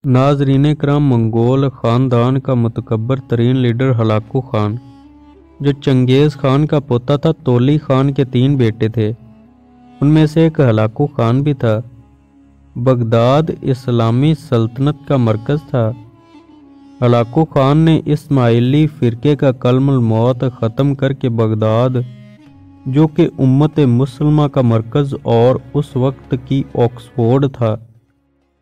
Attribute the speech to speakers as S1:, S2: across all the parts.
S1: नाजरीन करम, मंगोल ख़ानदान का मुतकब्बर तरीन लीडर हलाकू खान, जो चंगेज़ खान का पोता था, तोली खान के 3 बेटे थे। उनमें से एक हलाकू खान भी था। बगदाद इस्लामी सल्तनत का मरकज़ था। हलाकू खान ने इस्माइली फ़िरके का कलमुल मौत ख़त्म करके बगदाद, जो कि उम्मत मुसलमा का मरकज़ और उस वक्त की ऑक्सफोर्ड था,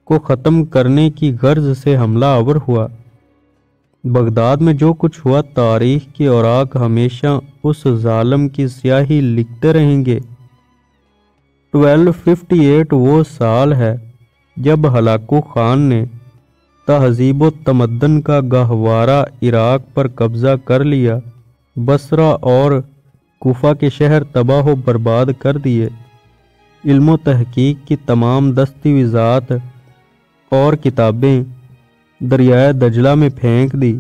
S1: को ख़त्म करने की गर्ज से हमला आवर हुआ। बगदाद में जो कुछ हुआ, तारीख़ की औराक हमेशा उस जालिम की स्याही लिखते रहेंगे। 1258 वो साल है जब हलाकू खान ने तहज़ीब व तमद्दन का गहवारा इराक़ पर कब्ज़ा कर लिया। बसरा और कूफा के शहर तबाह व बर्बाद कर दिए। इल्म तहकीक की तमाम दस्तावेज़ात और किताबें दरियाए दजला में फेंक दी।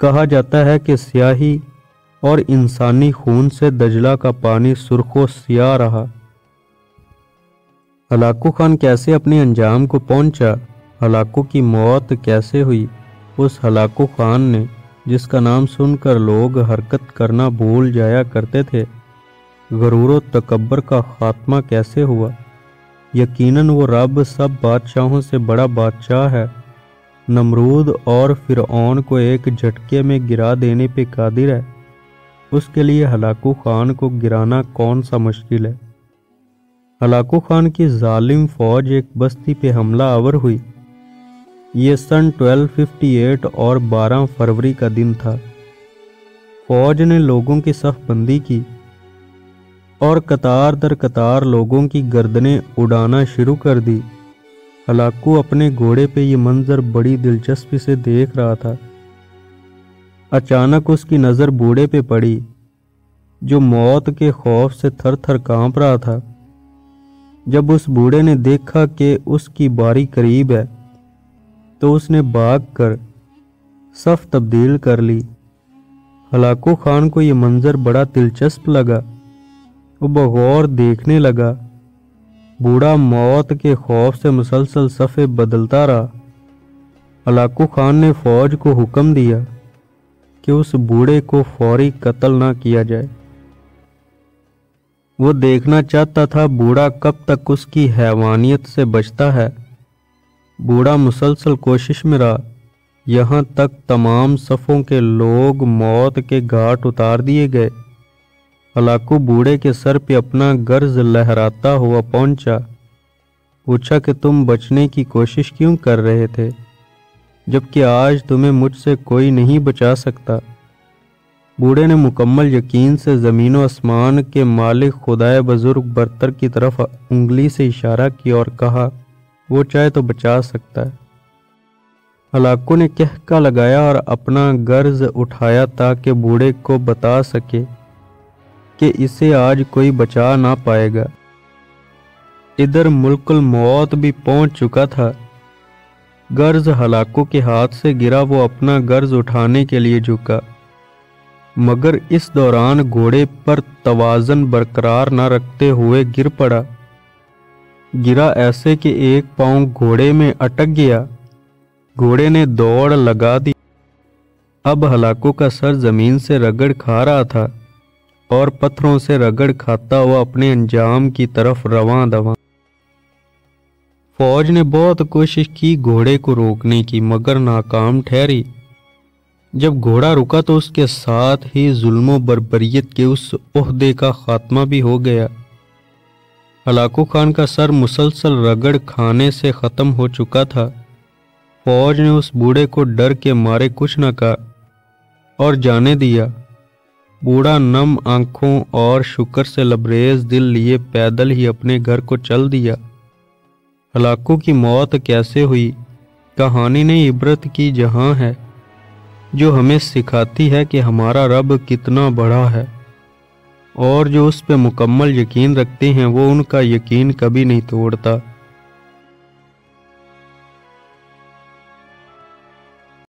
S1: कहा जाता है कि स्याही और इंसानी खून से दजला का पानी सुर्खो सियाह रहा। हलाकू खान कैसे अपने अंजाम को पहुंचा? हलाकू की मौत कैसे हुई? उस हलाकू खान ने, जिसका नाम सुनकर लोग हरकत करना भूल जाया करते थे, गरूर व तकब्बर का खात्मा कैसे हुआ? यकीनन वो रब सब बादशाहों से बड़ा बादशाह है। नमरूद और फिरऔन को एक झटके में गिरा देने पे कादिर है। उसके लिए हलाकू खान को गिराना कौन सा मुश्किल है। हलाकू खान की जालिम फौज एक बस्ती पे हमला आवर हुई। ये सन 1258 और 12 फरवरी का दिन था। फौज ने लोगों की सफ़बंदी की और कतार दर कतार लोगों की गर्दनें उड़ाना शुरू कर दी। हलाकू अपने घोड़े पे ये मंजर बड़ी दिलचस्पी से देख रहा था। अचानक उसकी नज़र बूढ़े पे पड़ी, जो मौत के खौफ से थर थर कांप रहा था। जब उस बूढ़े ने देखा कि उसकी बारी करीब है, तो उसने भागकर सफ़ तब्दील कर ली। हलाकू खान को ये मंजर बड़ा दिलचस्प लगा। वो बगौर देखने लगा। बूढ़ा मौत के खौफ से मुसलसल सफ़े बदलता रहा। हलाकू खान ने फौज को हुक्म दिया कि उस बूढ़े को फौरी कत्ल ना किया जाए। वो देखना चाहता था बूढ़ा कब तक उसकी हैवानियत से बचता है। बूढ़ा मुसलसल कोशिश में रहा, यहाँ तक तमाम सफ़ों के लोग मौत के घाट उतार दिए गए। हलाकू बूढ़े के सर पे अपना गर्ज लहराता हुआ पहुंचा। पूछा कि तुम बचने की कोशिश क्यों कर रहे थे, जबकि आज तुम्हें मुझसे कोई नहीं बचा सकता। बूढ़े ने मुकम्मल यकीन से ज़मीन व आसमान के मालिक खुदाए बुजुर्ग बरतर की तरफ उंगली से इशारा किया और कहा, वो चाहे तो बचा सकता है। हलाकू ने कहका लगाया और अपना गर्ज उठाया ताकि बूढ़े को बता सके कि इसे आज कोई बचा ना पाएगा। इधर मुल्कुल मौत भी पहुंच चुका था। गर्ज हलाकू के हाथ से गिरा। वो अपना गर्ज उठाने के लिए झुका, मगर इस दौरान घोड़े पर तवाज़न बरकरार न रखते हुए गिर पड़ा। गिरा ऐसे कि एक पांव घोड़े में अटक गया। घोड़े ने दौड़ लगा दी। अब हलाकू का सर जमीन से रगड़ खा रहा था और पत्थरों से रगड़ खाता हुआ अपने अंजाम की तरफ रवां दवां। फौज ने बहुत कोशिश की घोड़े को रोकने की, मगर नाकाम ठहरी। जब घोड़ा रुका तो उसके साथ ही जुल्म बर्बरियत के उस ओहदे का खात्मा भी हो गया। हलाकू खान का सर मुसलसल रगड़ खाने से ख़त्म हो चुका था। फौज ने उस बूढ़े को डर के मारे कुछ न कहा और जाने दिया। बूढ़ा नम आंखों और शुक्र से लबरेज दिल लिए पैदल ही अपने घर को चल दिया। हलाकू की मौत कैसे हुई? कहानी ने इबरत की जहां है, जो हमें सिखाती है कि हमारा रब कितना बड़ा है, और जो उस पे मुकम्मल यकीन रखते हैं वो उनका यकीन कभी नहीं तोड़ता।